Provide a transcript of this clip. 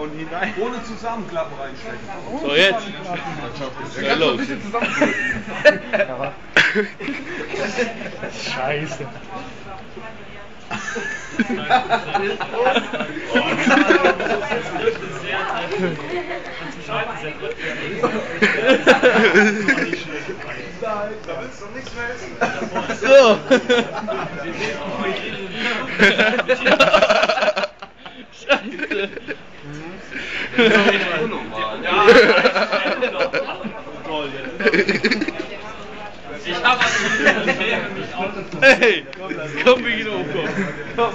Und hinein. Ohne Zusammenklappen reinstecken. So, jetzt. Ja, los. Scheiße. Da willst du nichts mehr essen. So. Scheiße. Unnormal. Ja, toll. Ich hab was Hey, komm, wir gehen hoch, komm.